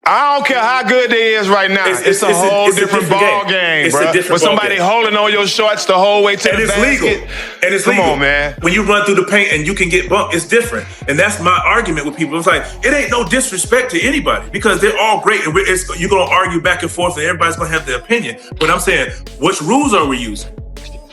I don't care how good they is right now. It's a whole different ball game, bro. With somebody holding on your shorts the whole way to the basket. Legal. And it's legal. Come on, man. When you run through the paint and you can get bumped, it's different. And that's my argument with people. It's like, it ain't no disrespect to anybody because they're all great. And you're going to argue back and forth and everybody's going to have their opinion. But I'm saying, which rules are we using?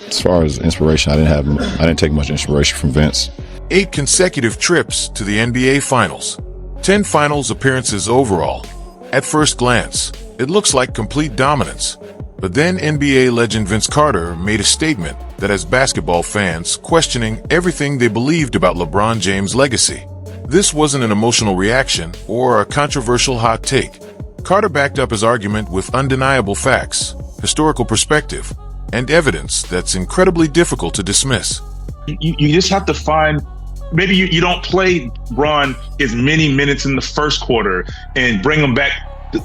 As far as inspiration, I didn't take much inspiration from Vince. 8 consecutive trips to the NBA Finals. 10 finals appearances overall. At first glance, it looks like complete dominance. But then NBA legend Vince Carter made a statement that has basketball fans questioning everything they believed about LeBron James' legacy. This wasn't an emotional reaction or a controversial hot take. Carter backed up his argument with undeniable facts, historical perspective, and evidence that's incredibly difficult to dismiss. You just have to find, maybe you don't play LeBron as many minutes in the first quarter and bring him back, a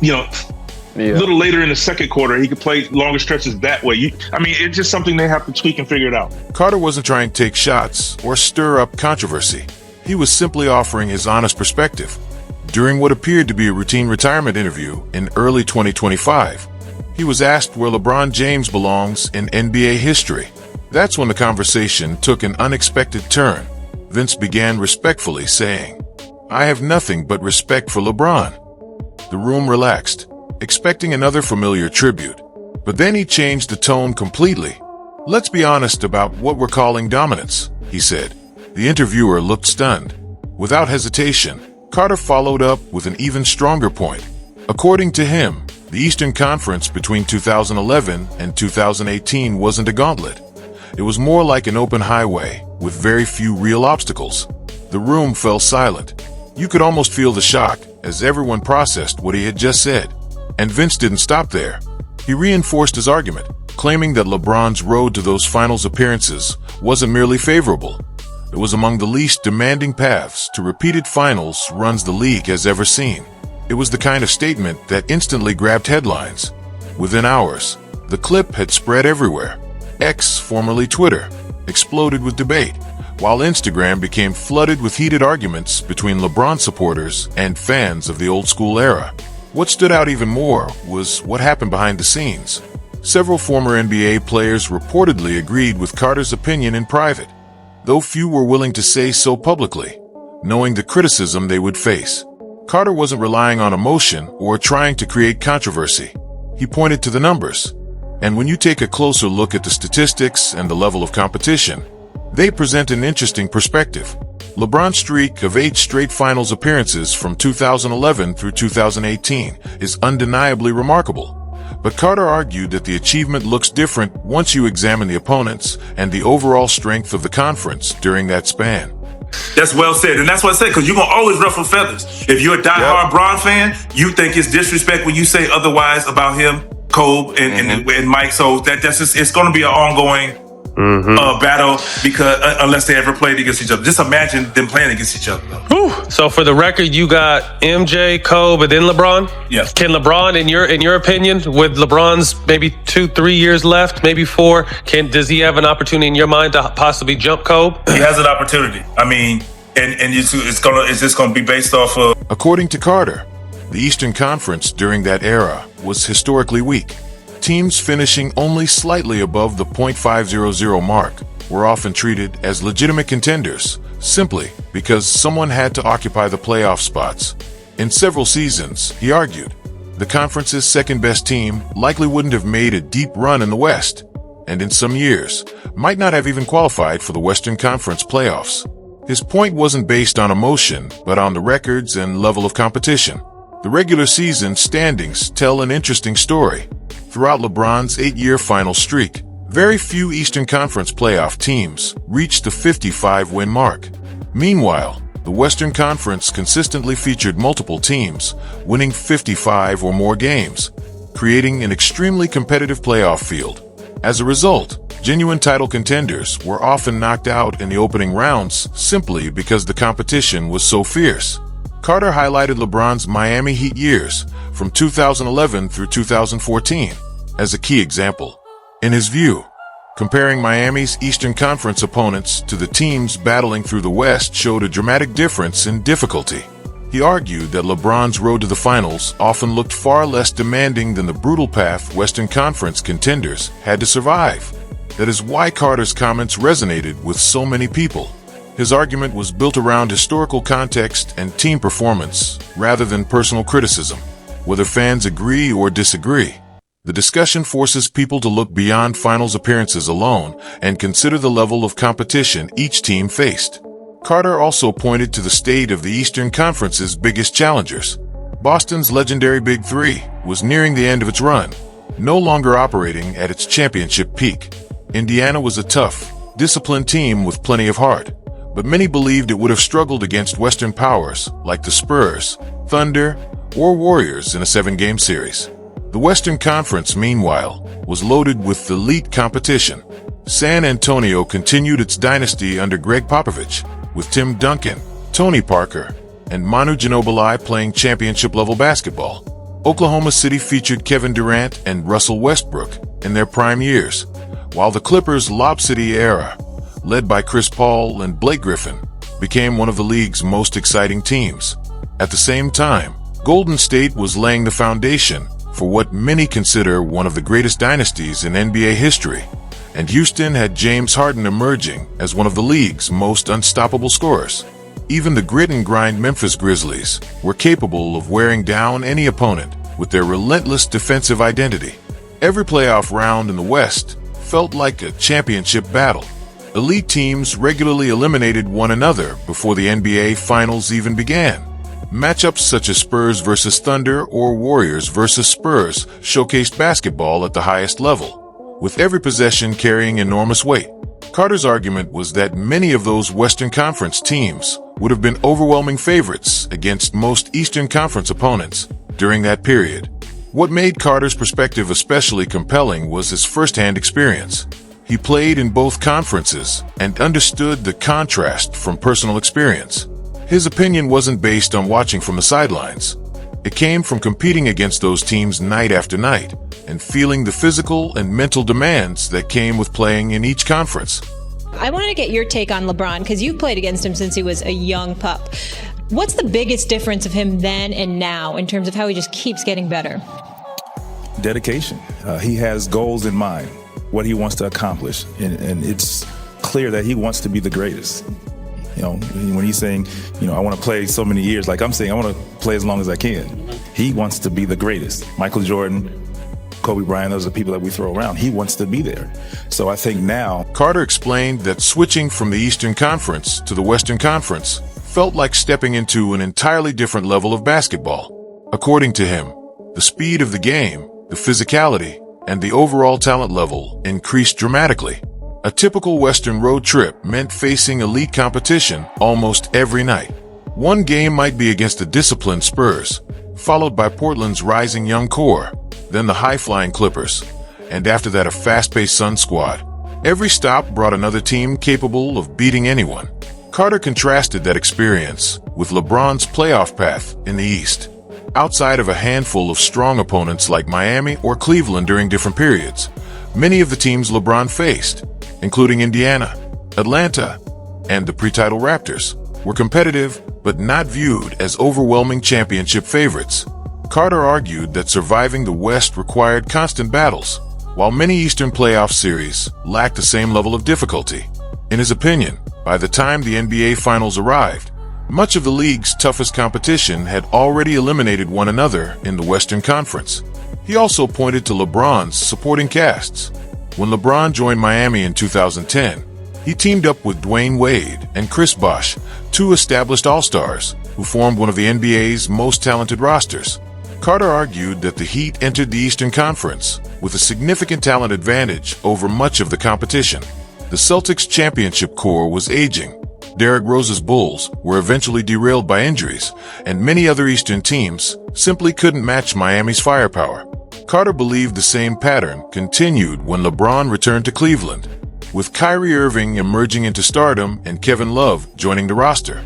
little later in the second quarter. He could play longer stretches that way. It's just something they have to tweak and figure it out. Carter wasn't trying to take shots or stir up controversy. He was simply offering his honest perspective. During what appeared to be a routine retirement interview in early 2025, he was asked where LeBron James belongs in NBA history. That's when the conversation took an unexpected turn. Vince began respectfully saying, "I have nothing but respect for LeBron." The room relaxed, expecting another familiar tribute. But then he changed the tone completely. "Let's be honest about what we're calling dominance," he said. The interviewer looked stunned. Without hesitation, Carter followed up with an even stronger point. According to him, the Eastern Conference between 2011 and 2018 wasn't a gauntlet. It was more like an open highway with very few real obstacles. The room fell silent. You could almost feel the shock as everyone processed what he had just said. And Vince didn't stop there. He reinforced his argument, claiming that LeBron's road to those finals appearances wasn't merely favorable. It was among the least demanding paths to repeated finals runs the league has ever seen. It was the kind of statement that instantly grabbed headlines. Within hours, the clip had spread everywhere. X, formerly Twitter, exploded with debate, while Instagram became flooded with heated arguments between LeBron supporters and fans of the old school era. What stood out even more was what happened behind the scenes. Several former NBA players reportedly agreed with Carter's opinion in private, though few were willing to say so publicly, knowing the criticism they would face. Carter wasn't relying on emotion or trying to create controversy. He pointed to the numbers. And when you take a closer look at the statistics and the level of competition, they present an interesting perspective. LeBron's streak of 8 straight finals appearances from 2011 through 2018 is undeniably remarkable. But Carter argued that the achievement looks different once you examine the opponents and the overall strength of the conference during that span. That's well said, and that's what I said, because you're going to always ruffle feathers. If you're a diehard Bron fan, you think it's disrespect when you say otherwise about him, Kobe, and Mike. So that's just, it's going to be an ongoing battle because unless they ever played against each other. Just imagine them playing against each other. So for the record, you got MJ, Kobe, and then LeBron? Yes. Can LeBron, in your opinion, with LeBron's maybe 2-3 years left, maybe 4, does he have an opportunity in your mind to possibly jump Kobe? He has an opportunity. I mean, and it's just going to be based off of... According to Carter, the Eastern Conference during that era was historically weak. Teams finishing only slightly above the .500 mark were often treated as legitimate contenders, simply because someone had to occupy the playoff spots. In several seasons, he argued, the conference's second-best team likely wouldn't have made a deep run in the West, and in some years, might not have even qualified for the Western Conference playoffs. His point wasn't based on emotion, but on the records and level of competition. The regular season standings tell an interesting story. Throughout LeBron's 8-year final streak, very few Eastern Conference playoff teams reached the 55-win mark. Meanwhile, the Western Conference consistently featured multiple teams winning 55 or more games, creating an extremely competitive playoff field. As a result, genuine title contenders were often knocked out in the opening rounds simply because the competition was so fierce. Carter highlighted LeBron's Miami Heat years from 2011 through 2014 as a key example. In his view, comparing Miami's Eastern Conference opponents to the teams battling through the West showed a dramatic difference in difficulty. He argued that LeBron's road to the finals often looked far less demanding than the brutal path Western Conference contenders had to survive. That is why Carter's comments resonated with so many people. His argument was built around historical context and team performance, rather than personal criticism. Whether fans agree or disagree, the discussion forces people to look beyond finals appearances alone and consider the level of competition each team faced. Carter also pointed to the state of the Eastern Conference's biggest challengers. Boston's legendary Big Three was nearing the end of its run, no longer operating at its championship peak. Indiana was a tough, disciplined team with plenty of heart, but many believed it would have struggled against Western powers like the Spurs, Thunder, or Warriors in a 7-game series. The Western Conference, meanwhile, was loaded with elite competition. San Antonio continued its dynasty under Greg Popovich, with Tim Duncan, Tony Parker, and Manu Ginobili playing championship-level basketball. Oklahoma City featured Kevin Durant and Russell Westbrook in their prime years, while the Clippers' Lob City era, led by Chris Paul and Blake Griffin, became one of the league's most exciting teams. At the same time, Golden State was laying the foundation for what many consider one of the greatest dynasties in NBA history, and Houston had James Harden emerging as one of the league's most unstoppable scorers. Even the grit-and-grind Memphis Grizzlies were capable of wearing down any opponent with their relentless defensive identity. Every playoff round in the West felt like a championship battle. Elite teams regularly eliminated one another before the NBA Finals even began. Matchups such as Spurs versus Thunder or Warriors versus Spurs showcased basketball at the highest level, with every possession carrying enormous weight. Carter's argument was that many of those Western Conference teams would have been overwhelming favorites against most Eastern Conference opponents during that period. What made Carter's perspective especially compelling was his first-hand experience. He played in both conferences and understood the contrast from personal experience. His opinion wasn't based on watching from the sidelines. It came from competing against those teams night after night and feeling the physical and mental demands that came with playing in each conference. I wanted to get your take on LeBron because you've played against him since he was a young pup. What's the biggest difference of him then and now in terms of how he just keeps getting better? Dedication. He has goals in mind, what he wants to accomplish, and it's clear that he wants to be the greatest. You know, when he's saying, I want to play so many years, like I'm saying, I want to play as long as I can. He wants to be the greatest. Michael Jordan, Kobe Bryant, those are the people that we throw around. He wants to be there. So I think now... Carter explained that switching from the Eastern Conference to the Western Conference felt like stepping into an entirely different level of basketball. According to him, the speed of the game, the physicality, and the overall talent level increased dramatically. A typical Western road trip meant facing elite competition almost every night. One game might be against the disciplined Spurs, followed by Portland's rising young core, then the high-flying Clippers, and after that a fast-paced Suns squad. Every stop brought another team capable of beating anyone. Carter contrasted that experience with LeBron's playoff path in the East. Outside of a handful of strong opponents like Miami or Cleveland during different periods, many of the teams LeBron faced, including Indiana, Atlanta, and the pre-title Raptors, were competitive but not viewed as overwhelming championship favorites. Carter argued that surviving the West required constant battles, while many Eastern playoff series lacked the same level of difficulty. In his opinion, by the time the NBA Finals arrived, much of the league's toughest competition had already eliminated one another in the Western Conference. He also pointed to LeBron's supporting casts. When LeBron joined Miami in 2010, he teamed up with Dwayne Wade and Chris Bosh, two established All-Stars who formed one of the NBA's most talented rosters. Carter argued that the Heat entered the Eastern Conference with a significant talent advantage over much of the competition. The Celtics' championship core was aging. Derrick Rose's Bulls were eventually derailed by injuries, and many other Eastern teams simply couldn't match Miami's firepower. Carter believed the same pattern continued when LeBron returned to Cleveland, with Kyrie Irving emerging into stardom and Kevin Love joining the roster.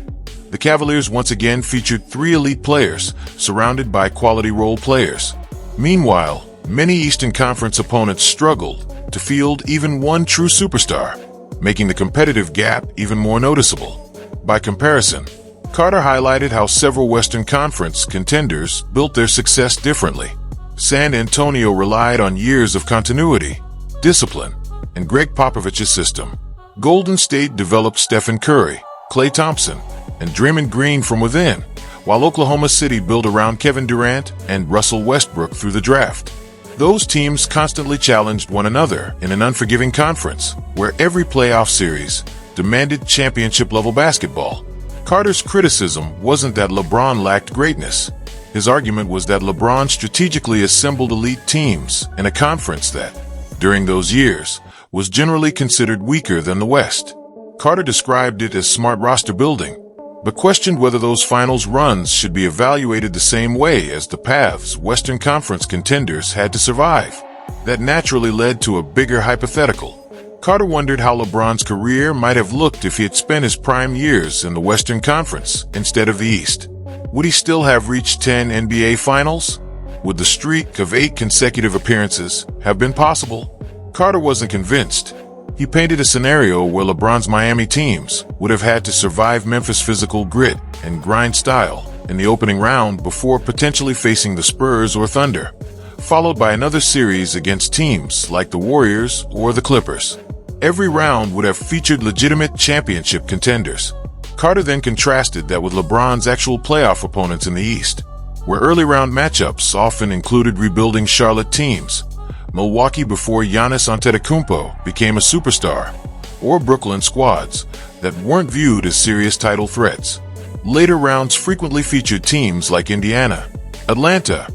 The Cavaliers once again featured three elite players, surrounded by quality role players. Meanwhile, many Eastern Conference opponents struggled to field even one true superstar, making the competitive gap even more noticeable. By comparison, Carter highlighted how several Western Conference contenders built their success differently. San Antonio relied on years of continuity, discipline, and Greg Popovich's system. Golden State developed Stephen Curry, Klay Thompson, and Draymond Green from within, while Oklahoma City built around Kevin Durant and Russell Westbrook through the draft. Those teams constantly challenged one another in an unforgiving conference, where every playoff series demanded championship-level basketball. Carter's criticism wasn't that LeBron lacked greatness. His argument was that LeBron strategically assembled elite teams in a conference that, during those years, was generally considered weaker than the West. Carter described it as smart roster building, but questioned whether those finals runs should be evaluated the same way as the paths Western Conference contenders had to survive. That naturally led to a bigger hypothetical. Carter wondered how LeBron's career might have looked if he had spent his prime years in the Western Conference instead of the East. Would he still have reached 10 NBA Finals? Would the streak of 8 consecutive appearances have been possible? Carter wasn't convinced. He painted a scenario where LeBron's Miami teams would have had to survive Memphis' physical grit and grind style in the opening round before potentially facing the Spurs or Thunder, followed by another series against teams like the Warriors or the Clippers. Every round would have featured legitimate championship contenders. Carter then contrasted that with LeBron's actual playoff opponents in the East, where early round matchups often included rebuilding Charlotte teams, Milwaukee before Giannis Antetokounmpo became a superstar, or Brooklyn squads that weren't viewed as serious title threats. Later rounds frequently featured teams like Indiana, Atlanta,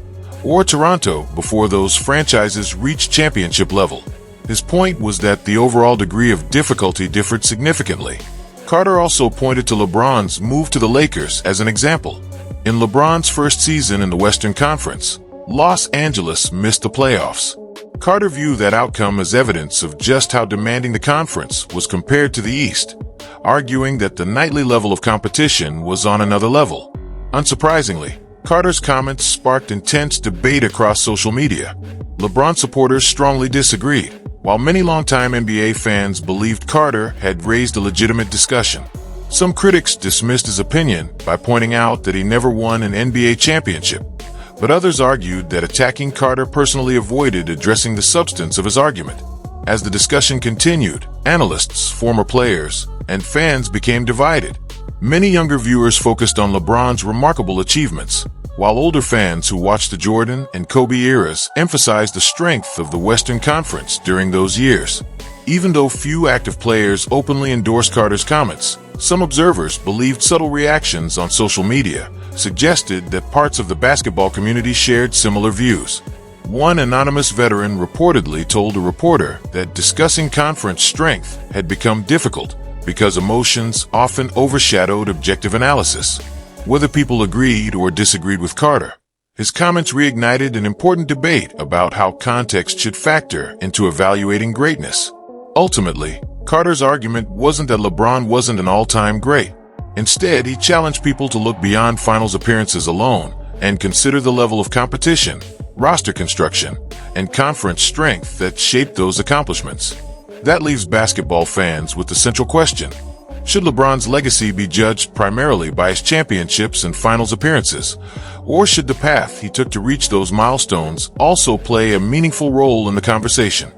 or Toronto before those franchises reached championship level. His point was that the overall degree of difficulty differed significantly. Carter also pointed to LeBron's move to the Lakers as an example. In LeBron's first season in the Western Conference, Los Angeles missed the playoffs. Carter viewed that outcome as evidence of just how demanding the conference was compared to the East, arguing that the nightly level of competition was on another level. Unsurprisingly, Carter's comments sparked intense debate across social media. LeBron supporters strongly disagreed, while many longtime NBA fans believed Carter had raised a legitimate discussion. Some critics dismissed his opinion by pointing out that he never won an NBA championship, but others argued that attacking Carter personally avoided addressing the substance of his argument. As the discussion continued, analysts, former players, and fans became divided. Many younger viewers focused on LeBron's remarkable achievements, while older fans who watched the Jordan and Kobe eras emphasized the strength of the Western Conference during those years. Even though few active players openly endorsed Carter's comments, some observers believed subtle reactions on social media suggested that parts of the basketball community shared similar views. One anonymous veteran reportedly told a reporter that discussing conference strength had become difficult because emotions often overshadowed objective analysis. Whether people agreed or disagreed with Carter, his comments reignited an important debate about how context should factor into evaluating greatness. Ultimately, Carter's argument wasn't that LeBron wasn't an all-time great. Instead, he challenged people to look beyond finals appearances alone and consider the level of competition, roster construction, and conference strength that shaped those accomplishments. That leaves basketball fans with the central question: should LeBron's legacy be judged primarily by his championships and finals appearances, or should the path he took to reach those milestones also play a meaningful role in the conversation?